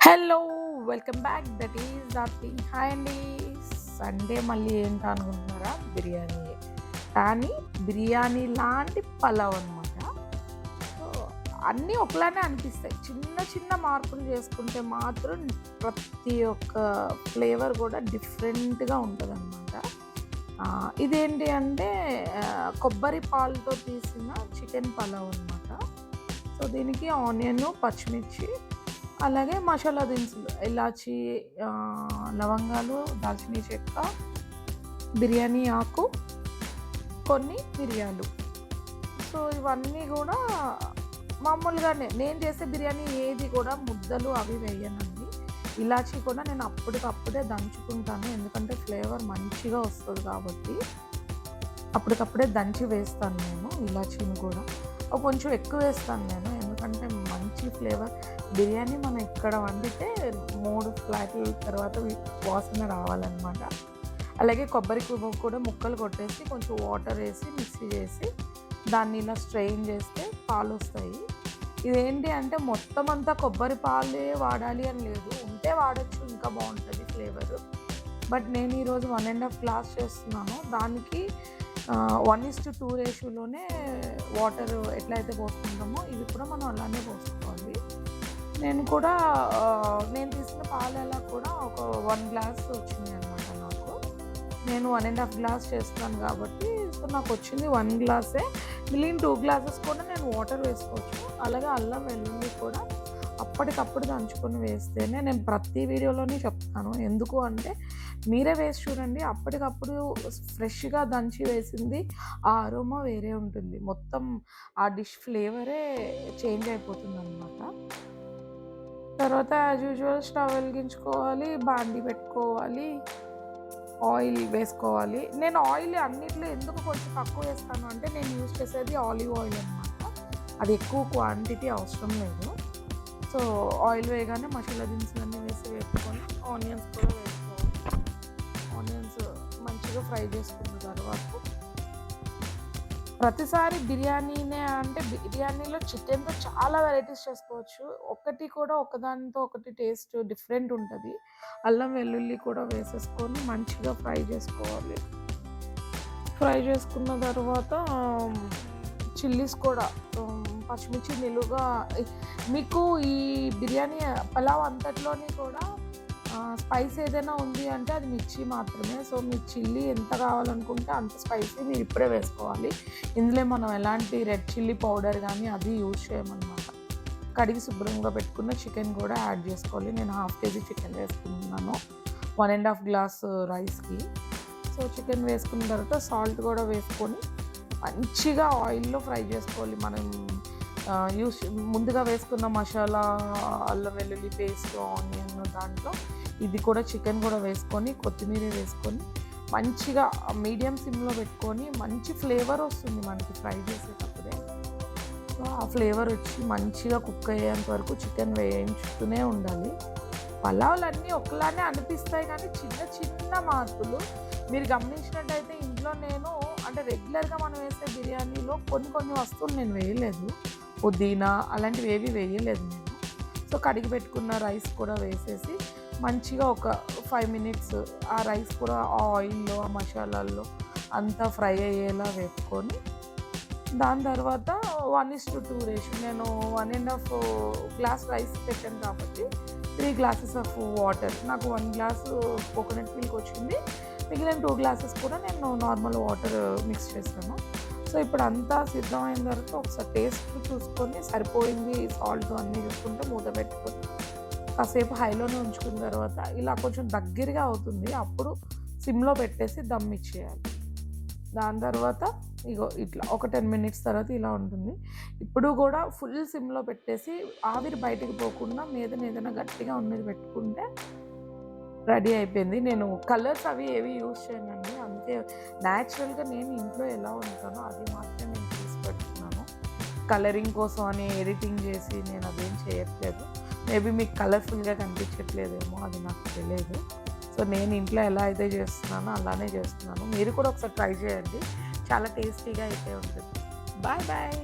Hello! Welcome back. That is Aarti. Hi అండి. Sunday మళ్ళీ ఏంటా అనుకుంటున్నారా? బిర్యానీయే. కానీ బిర్యానీ లాంటి పలావ్ అనమాట. సో, అన్నీ ఒకలానే అనిపిస్తాయి. చిన్న చిన్న మార్పులు చేసుకుంటే మాత్రం ప్రతి ఒక్క ఫ్లేవర్ కూడా డిఫరెంట్‌గా ఉంటదనమాట. ఇదేంటి అంటే కొబ్బరి పాలతో తీసిన చికెన్ పలావ్ అనమాట. సో, దీనికి ఆనియను, పచ్చిమిర్చి అలాగే మసాలా దినుసులు ఇలాచీ, లవంగాలు, దాల్చిన చెక్క, బిర్యానీ ఆకు, కొన్ని మిరియాలు. సో ఇవన్నీ కూడా మామూలుగానే నేను చేసే బిర్యానీ ఏది కూడా ముద్దలు అవి వేయనండి. ఇలాచీ కూడా నేను అప్పటికప్పుడే దంచుకుంటాను. ఎందుకంటే ఫ్లేవర్ మంచిగా వస్తుంది కాబట్టి అప్పటికప్పుడే దంచి వేస్తాను నేను ఇలాచీని కూడా. కొంచెం ఎక్కువ వేస్తాను నేను, ఎందుకంటే మంచి ఫ్లేవర్ బిర్యానీ మనం ఇక్కడ వండితే 3 ఫ్లాట్ల తర్వాత వాసన రావాలన్నమాట. అలాగే కొబ్బరి కూడా ముక్కలు కొట్టేసి కొంచెం వాటర్ వేసి మిక్సీ చేసి దాన్ని ఇలా స్ట్రెయిన్ చేస్తే పాలు వస్తాయి. ఇదేంటి అంటే మొత్తం అంతా కొబ్బరి పాలే వాడాలి అని లేదు, ఉంటే వాడచ్చు, ఇంకా బాగుంటుంది ఫ్లేవరు. బట్ నేను ఈరోజు 1.5 గ్లాస్ చేస్తున్నాను. దానికి 1:2 రేషియోలోనే వాటర్ ఎట్లయితే పోసుకుంటామో ఇవి కూడా మనం అలానే పోసుకోవాలి. నేను కూడా నేను తీసిన పాలలా కూడా ఒక 1 గ్లాస్ వచ్చింది అనమాట నాకు. నేను 1.5 గ్లాస్ చేస్తున్నాను కాబట్టి సో నాకు వచ్చింది 1 గ్లాసే. మిగిలిన 2 గ్లాసెస్ కూడా నేను వాటర్ వేసుకోవచ్చు. అలాగే అల్లం వెల్లుల్లి కూడా అప్పటికప్పుడు దంచుకొని వేస్తేనే, నేను ప్రతి వీడియోలోనే చెప్తాను. ఎందుకు అంటే మీరే వేసి చూడండి, అప్పటికప్పుడు ఫ్రెష్గా దంచి వేసింది ఆ అరోమా వేరే ఉంటుంది. మొత్తం ఆ డిష్ ఫ్లేవరే చేంజ్ అయిపోతుంది అనమాట. తర్వాత యాజ్ యూజువల్ స్టవ్ వెలిగించుకోవాలి, బాండి పెట్టుకోవాలి, ఆయిల్ వేసుకోవాలి. నేను ఆయిల్ అన్నిట్లో ఎందుకు కొంచెం తక్కువ వేస్తాను అంటే నేను యూజ్ చేసేది ఆలివ్ ఆయిల్ అనమాట. అది ఎక్కువ క్వాంటిటీ అవసరం లేదు. సో ఆయిల్ వేయగానే మసాలా దినుసులన్నీ వేసి వేసుకొని ఆనియన్స్ కూడా వేసుకోవాలి. ఆనియన్స్ మంచిగా ఫ్రై చేసుకున్న తర్వాత ప్రతిసారి బిర్యానీనే అంటే బిర్యానీలో చికెన్తో చాలా వెరైటీస్ చేసుకోవచ్చు. ఒకటి కూడా ఒకదానితో ఒకటి టేస్ట్ డిఫరెంట్ ఉంటుంది. అల్లం వెల్లుల్లి కూడా వేసేసుకొని మంచిగా ఫ్రై చేసుకోవాలి. ఫ్రై చేసుకున్న తర్వాత చిల్లీస్ కూడా, పచ్చిమిర్చి నిలువుగా. మీకు ఈ బిర్యానీ పలావ్ అంతట్లోని కూడా స్పైస్ ఏదైనా ఉంది అంటే అది మిర్చి మాత్రమే. సో మీకు చిల్లీ ఎంత కావాలనుకుంటే అంత స్పైసీ మీరు ఇప్పుడే వేసుకోవాలి. ఇందులో మనం ఎలాంటి రెడ్ చిల్లీ పౌడర్ కానీ అది యూజ్ చేయమన్నమాట. కడిగి శుభ్రంగా పెట్టుకున్న చికెన్ కూడా యాడ్ చేసుకోవాలి. నేను 1/2 kg చికెన్ వేసుకుంటున్నాను 1.5 గ్లాస్ రైస్కి. సో చికెన్ వేసుకున్న తర్వాత సాల్ట్ కూడా వేసుకొని మంచిగా ఆయిల్లో ఫ్రై చేసుకోవాలి. మనం ముందుగా వేసుకున్న మసాలా, అల్లం వెల్లుల్లి పేస్ట్, ఆనియన్, దాంట్లో ఇది కూడా చికెన్ కూడా వేసుకొని కొత్తిమీర వేసుకొని మంచిగా మీడియం సిమ్లో పెట్టుకొని మంచి ఫ్లేవర్ వస్తుంది మనకి ఫ్రై చేసేటప్పుడే. సో ఆ ఫ్లేవర్ వచ్చి మంచిగా కుక్ అయ్యేంత వరకు చికెన్ వేయించుతూనే ఉండాలి. పలావులన్నీ ఒకలానే అనిపిస్తాయి కానీ చిన్న చిన్న మార్పులు మీరు గమనించినట్టయితే ఇంట్లో నేను అంటే రెగ్యులర్గా మనం వేసే బిర్యానీలో కొన్ని వస్తువులు నేను వేయలేదు. పుదీనా అలాంటివి ఏవి వేయలేదు నేను. సో కడిగి పెట్టుకున్న రైస్ కూడా వేసేసి మంచిగా ఒక 5 మినిట్స్ ఆ రైస్ కూడా ఆ ఆయిల్లో, ఆ మసాలాల్లో అంతా ఫ్రై అయ్యేలా వేపుకొని దాని తర్వాత 1:2 రేషియో నేను 1.5 గ్లాస్ రైస్ పెట్టాను కాబట్టి 3 గ్లాసెస్ ఆఫ్ వాటర్. నాకు 1 గ్లాసు కోకోనట్ మిల్క్ వచ్చింది. మిగిలిన 2 గ్లాసెస్ కూడా నేను నార్మల్ వాటర్ మిక్స్ చేశాను. సో ఇప్పుడు అంతా సిద్ధమైన తర్వాత ఒకసారి టేస్ట్ చూసుకొని సరిపోయింది, సాల్ట్ అన్నీ చూసుకుంటే మూత పెట్టుకొని కాసేపు హైలోనే ఉంచుకున్న తర్వాత ఇలా కొంచెం దగ్గరగా అవుతుంది. అప్పుడు సిమ్లో పెట్టేసి దమ్ ఇచ్చేయాలి. దాని తర్వాత ఇగో ఇట్లా ఒక 10 మినిట్స్ తర్వాత ఇలా ఉంటుంది. ఇప్పుడు కూడా ఫుల్ సిమ్లో పెట్టేసి ఆవిరి బయటకు పోకుండా మీద ఏదైనా గట్టిగా ఉన్నది పెట్టుకుంటే రెడీ అయిపోయింది. నేను కలర్స్ అవి ఏవి యూజ్ చేయనండి. అంతే న్యాచురల్గా నేను ఇంట్లో ఎలా ఉంటానో అది మాత్రమే నేను తీసి పెట్టుకున్నాను. కలరింగ్ కోసం అని ఎడిటింగ్ చేసి నేను అదేం చేయట్లేదు. మేబీ మీకు కలర్ఫుల్గా కనిపించట్లేదేమో, అది నాకు తెలియదు. సో నేను ఇంట్లో ఎలా అయితే చేస్తున్నానో అలానే చేస్తున్నాను. మీరు కూడా ఒకసారి ట్రై చేయండి, చాలా టేస్టీగా అయితే ఉంటుంది. Bye bye.